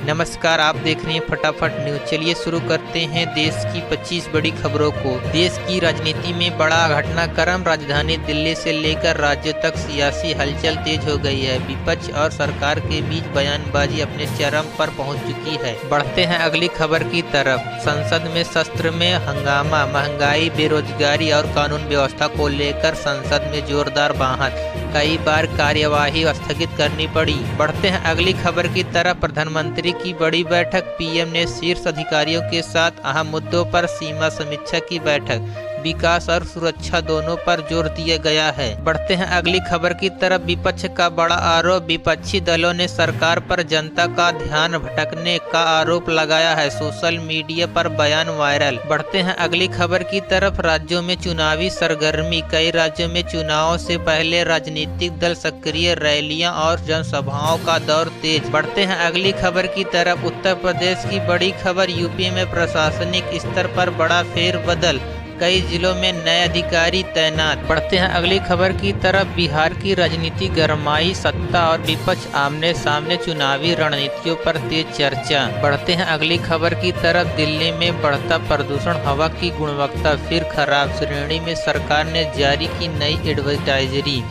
नमस्कार, आप देख रहे हैं फटाफट न्यूज। चलिए शुरू करते हैं देश की 25 बड़ी खबरों को। देश की राजनीति में बड़ा घटनाक्रम, राजधानी दिल्ली से लेकर राज्यों तक सियासी हलचल तेज हो गई है। विपक्ष और सरकार के बीच बयानबाजी अपने चरम पर पहुंच चुकी है। बढ़ते हैं अगली खबर की तरफ। संसद में सत्र में हंगामा, महंगाई, बेरोजगारी और कानून व्यवस्था को लेकर संसद में जोरदार बहस, कई बार कार्यवाही स्थगित करनी पड़ी। बढ़ते हैं अगली खबर की तरफ। प्रधानमंत्री की बड़ी बैठक, पीएम ने शीर्ष अधिकारियों के साथ अहम मुद्दों पर सीमा समीक्षा की बैठक, विकास और सुरक्षा दोनों पर जोर दिया गया है। बढ़ते हैं अगली खबर की तरफ। विपक्ष का बड़ा आरोप, विपक्षी दलों ने सरकार पर जनता का ध्यान भटकने का आरोप लगाया है। सोशल मीडिया पर बयान वायरल। बढ़ते हैं अगली खबर की तरफ। राज्यों में चुनावी सरगर्मी, कई राज्यों में चुनाव से पहले राजनीतिक दल सक्रिय, रैलियां और जनसभाओं का दौर तेज। बढ़ते हैं अगली खबर की तरफ। उत्तर प्रदेश की बड़ी खबर, यूपी में प्रशासनिक स्तर पर बड़ा फेरबदल, कई जिलों में नए अधिकारी तैनात। बढ़ते हैं अगली खबर की तरफ। बिहार की राजनीति गरमाई, सत्ता और विपक्ष आमने सामने, चुनावी रणनीतियों पर तेज चर्चा। बढ़ते हैं अगली खबर की तरफ। दिल्ली में बढ़ता प्रदूषण, हवा की गुणवत्ता फिर खराब, श्रेणी में सरकार ने जारी की नई एडवाइजरी।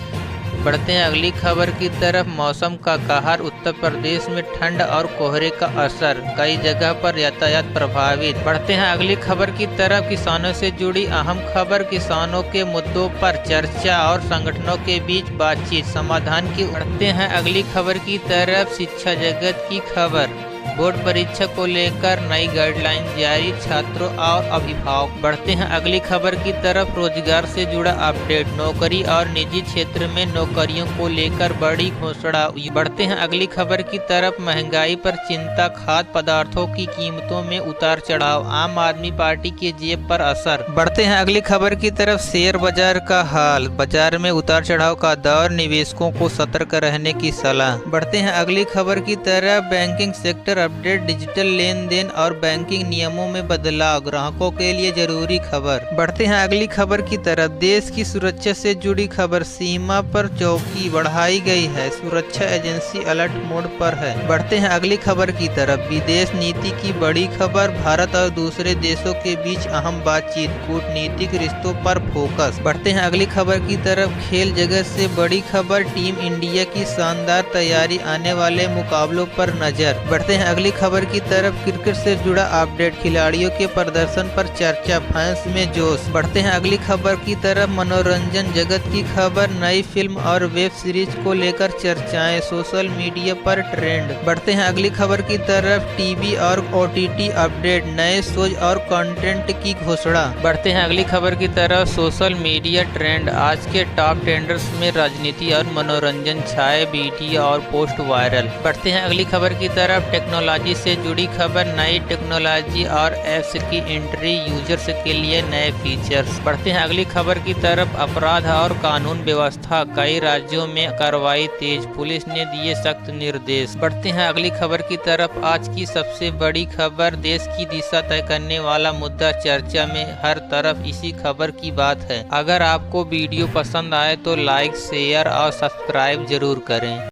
बढ़ते हैं अगली खबर की तरफ। मौसम का कहर, उत्तर प्रदेश में ठंड और कोहरे का असर, कई जगह पर यातायात प्रभावित। बढ़ते हैं अगली खबर की तरफ। किसानों से जुड़ी अहम खबर, किसानों के मुद्दों पर चर्चा और संगठनों के बीच बातचीत, समाधान की। बढ़ते हैं अगली खबर की तरफ। शिक्षा जगत की खबर, बोर्ड परीक्षा को लेकर नई गाइडलाइन जारी, छात्रों और अभिभावक। बढ़ते हैं अगली खबर की तरफ। रोजगार से जुड़ा अपडेट, नौकरी और निजी क्षेत्र में नौकरियों को लेकर बड़ी घोषणा। बढ़ते हैं अगली खबर की तरफ। महंगाई पर चिंता, खाद्य पदार्थों की कीमतों में उतार चढ़ाव, आम आदमी पार्टी के जेब पर असर। बढ़ते हैं अगली खबर की तरफ। शेयर बाजार का हाल, बाजार में उतार चढ़ाव का दौर, निवेशकों को सतर्क रहने की सलाह। बढ़ते हैं अगली खबर की तरफ। बैंकिंग सेक्टर अपडेट, डिजिटल लेन देन और बैंकिंग नियमों में बदलाव, ग्राहकों के लिए जरूरी खबर। बढ़ते हैं अगली खबर की तरफ। देश की सुरक्षा से जुड़ी खबर, सीमा पर चौकी बढ़ाई गई है, सुरक्षा एजेंसी अलर्ट मोड पर है। बढ़ते हैं अगली खबर की तरफ। विदेश नीति की बड़ी खबर, भारत और दूसरे देशों के बीच अहम बातचीत, कूटनीतिक रिश्तों पर फोकस। बढ़ते हैं अगली खबर की तरफ। खेल जगत से बड़ी खबर, टीम इंडिया की शानदार तैयारी, आने वाले मुकाबलों पर नजर। बढ़ते हैं अगली खबर की तरफ। क्रिकेट से जुड़ा अपडेट, खिलाड़ियों के प्रदर्शन पर चर्चा, फैंस में जोश। बढ़ते हैं अगली खबर की तरफ। मनोरंजन जगत की खबर, नई फिल्म और वेब सीरीज को लेकर चर्चाएं, सोशल मीडिया पर ट्रेंड। बढ़ते हैं अगली खबर की तरफ। टीवी और ओटीटी अपडेट, नए शोज और कंटेंट की घोषणा। बढ़ते हैं अगली खबर की तरफ। सोशल मीडिया ट्रेंड, आज के टॉप ट्रेंडर्स में राजनीति और मनोरंजन छाए, वीडियो और पोस्ट वायरल। बढ़ते हैं अगली खबर की तरफ। टेक्नोलॉजी से जुड़ी खबर, नई टेक्नोलॉजी और ऐप्स की एंट्री, यूजर्स के लिए नए फीचर्स। बढ़ते हैं अगली खबर की तरफ। अपराध और कानून व्यवस्था, कई राज्यों में कार्रवाई तेज, पुलिस ने दिए सख्त निर्देश। बढ़ते हैं अगली खबर की तरफ। आज की सबसे बड़ी खबर, देश की दिशा तय करने वाला मुद्दा चर्चा में, हर तरफ इसी खबर की बात है। अगर आपको वीडियो पसंद आए तो लाइक, शेयर और सब्सक्राइब जरूर करें।